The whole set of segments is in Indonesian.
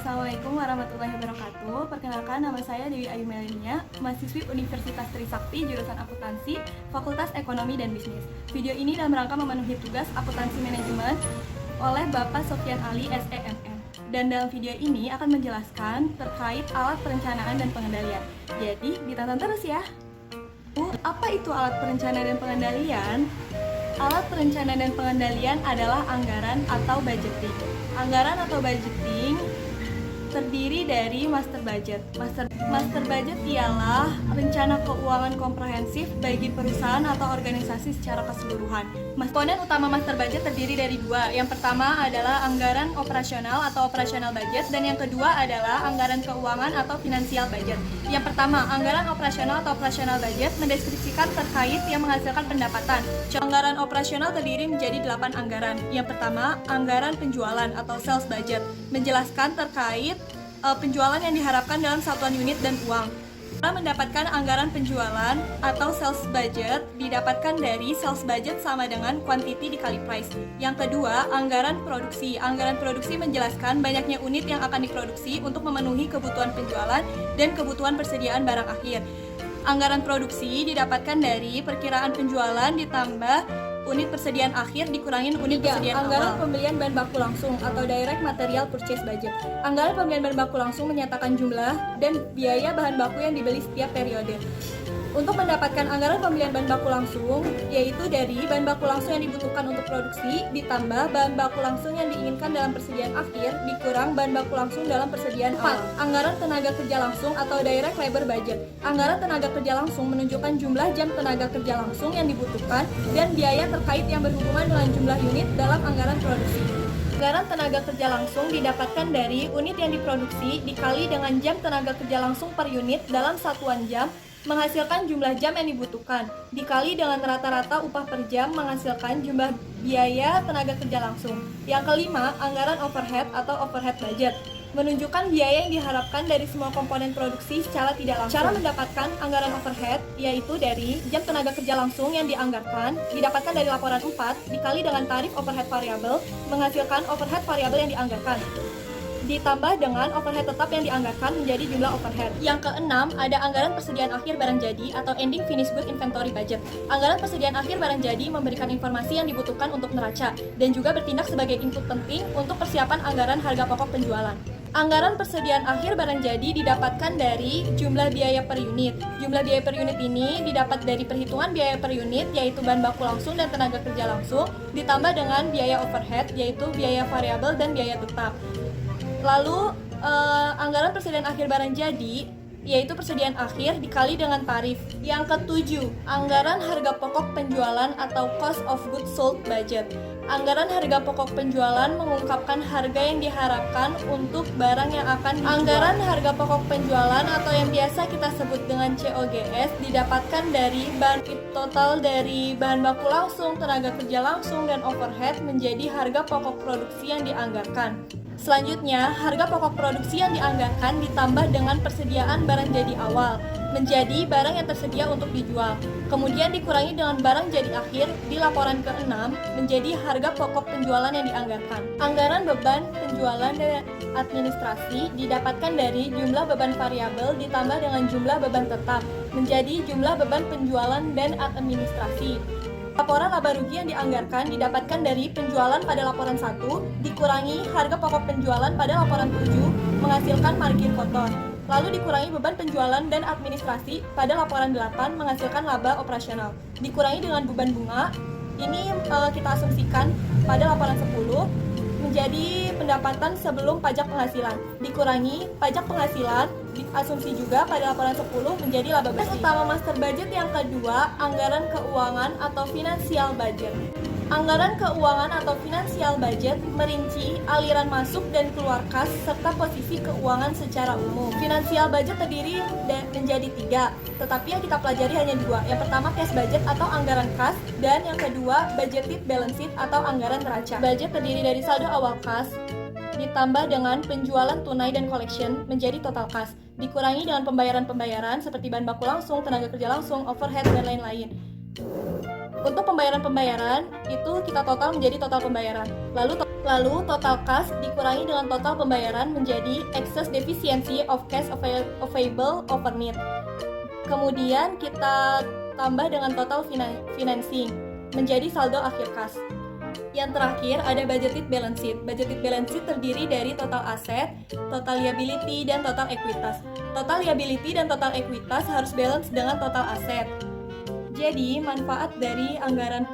Assalamualaikum warahmatullahi wabarakatuh. Perkenalkan, nama saya Dewi Ayu Melania, mahasiswi Universitas Trisakti, jurusan Akuntansi, Fakultas Ekonomi dan Bisnis. Video ini dalam rangka memenuhi tugas akuntansi manajemen oleh Bapak Sofyan Ali, SEMM. Dan dalam video ini akan menjelaskan terkait alat perencanaan dan pengendalian. Jadi, ditonton terus ya. Apa itu alat perencanaan dan pengendalian? Alat perencanaan dan pengendalian adalah anggaran atau budgeting. Anggaran atau budgeting terdiri dari master budget. Master budget ialah rencana keuangan komprehensif bagi perusahaan atau organisasi secara keseluruhan. Komponen utama master budget terdiri dari dua. Yang pertama adalah anggaran operasional atau operational budget, dan yang kedua adalah anggaran keuangan atau financial budget. Yang pertama, anggaran operasional atau operational budget mendeskripsikan terkait yang menghasilkan pendapatan. Anggaran operasional terdiri menjadi 8 anggaran. Yang pertama, anggaran penjualan atau sales budget, menjelaskan terkait penjualan yang diharapkan dalam satuan unit dan uang. Mendapatkan anggaran penjualan atau sales budget didapatkan dari sales budget sama dengan quantity dikali price. Yang kedua, anggaran produksi. Anggaran produksi menjelaskan banyaknya unit yang akan diproduksi untuk memenuhi kebutuhan penjualan dan kebutuhan persediaan barang akhir. Anggaran produksi didapatkan dari perkiraan penjualan ditambah unit persediaan akhir dikurangin unit persediaan anggaran awal. Pembelian bahan baku langsung atau direct material purchase budget. Anggaran pembelian bahan baku langsung menyatakan jumlah dan biaya bahan baku yang dibeli setiap periode. Untuk mendapatkan anggaran pembelian bahan baku langsung, yaitu dari bahan baku langsung yang dibutuhkan untuk produksi ditambah bahan baku langsung yang diinginkan dalam persediaan akhir dikurang bahan baku langsung dalam persediaan awal. Anggaran tenaga kerja langsung atau direct labor budget. Anggaran tenaga kerja langsung menunjukkan jumlah jam tenaga kerja langsung yang dibutuhkan dan biaya terkait yang berhubungan dengan jumlah unit dalam anggaran produksi. Anggaran tenaga kerja langsung didapatkan dari unit yang diproduksi dikali dengan jam tenaga kerja langsung per unit dalam satuan jam, menghasilkan jumlah jam yang dibutuhkan, dikali dengan rata-rata upah per jam, menghasilkan jumlah biaya tenaga kerja langsung. Yang kelima, anggaran overhead atau overhead budget, menunjukkan biaya yang diharapkan dari semua komponen produksi secara tidak langsung. Cara mendapatkan anggaran overhead yaitu dari jam tenaga kerja langsung yang dianggarkan, didapatkan dari laporan 4, dikali dengan tarif overhead variabel, menghasilkan overhead variabel yang dianggarkan, ditambah dengan overhead tetap yang dianggarkan menjadi jumlah overhead. Yang keenam, ada anggaran persediaan akhir barang jadi atau ending finished good inventory budget. Anggaran persediaan akhir barang jadi memberikan informasi yang dibutuhkan untuk neraca dan juga bertindak sebagai input penting untuk persiapan anggaran harga pokok penjualan. Anggaran persediaan akhir barang jadi didapatkan dari jumlah biaya per unit. Jumlah biaya per unit ini didapat dari perhitungan biaya per unit, yaitu bahan baku langsung dan tenaga kerja langsung, ditambah dengan biaya overhead, yaitu biaya variabel dan biaya tetap. Lalu, anggaran persediaan akhir barang jadi, yaitu persediaan akhir dikali dengan tarif. Yang ketujuh, anggaran harga pokok penjualan atau cost of goods sold budget. Anggaran harga pokok penjualan mengungkapkan harga yang diharapkan untuk barang yang akan dijual. Anggaran harga pokok penjualan atau yang biasa kita sebut dengan COGS didapatkan dari total dari bahan baku langsung, tenaga kerja langsung, dan overhead menjadi harga pokok produksi yang dianggarkan. Selanjutnya, harga pokok produksi yang dianggarkan ditambah dengan persediaan barang jadi awal menjadi barang yang tersedia untuk dijual. Kemudian dikurangi dengan barang jadi akhir di laporan ke-6 menjadi harga pokok penjualan yang dianggarkan. Anggaran beban penjualan dan administrasi didapatkan dari jumlah beban variabel ditambah dengan jumlah beban tetap menjadi jumlah beban penjualan dan administrasi. Laporan laba rugi yang dianggarkan didapatkan dari penjualan pada laporan 1 dikurangi harga pokok penjualan pada laporan 7 menghasilkan margin kotor. Lalu dikurangi beban penjualan dan administrasi pada laporan 8 menghasilkan laba operasional. Dikurangi dengan beban bunga, ini kita asumsikan pada laporan 10 menjadi pendapatan sebelum pajak penghasilan. Dikurangi pajak penghasilan, diasumsi juga pada laporan 10 menjadi laba bersih. Utama master budget yang kedua, anggaran keuangan atau financial budget. Anggaran keuangan atau financial budget merinci aliran masuk dan keluar kas serta posisi keuangan secara umum. Financial budget terdiri menjadi 3, tetapi yang kita pelajari hanya 2. Yang pertama cash budget atau anggaran kas, dan yang kedua budgeted balance sheet atau anggaran neraca. Budget terdiri dari saldo awal kas ditambah dengan penjualan tunai dan collection menjadi total kas, dikurangi dengan pembayaran-pembayaran seperti bahan baku langsung, tenaga kerja langsung, overhead, dan lain-lain. Untuk pembayaran itu kita total menjadi total pembayaran. Lalu total kas dikurangi dengan total pembayaran menjadi excess deficiency of cash available over need. Kemudian kita tambah dengan total financing menjadi saldo akhir kas. Yang terakhir ada budgeted balance sheet. Budgeted balance sheet terdiri dari total aset, total liability, dan total ekuitas. Total liability dan total ekuitas harus balance dengan total aset. Jadi, manfaat dari anggaran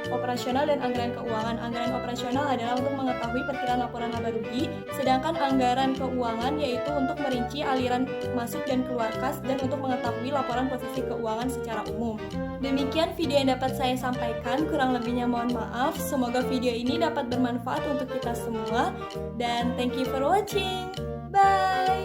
operasional dan anggaran keuangan. Anggaran operasional adalah untuk mengetahui perkiraan laporan laba rugi, sedangkan anggaran keuangan yaitu untuk merinci aliran masuk dan keluar kas dan untuk mengetahui laporan posisi keuangan secara umum. Demikian video yang dapat saya sampaikan, kurang lebihnya mohon maaf. Semoga video ini dapat bermanfaat untuk kita semua dan thank you for watching. Bye!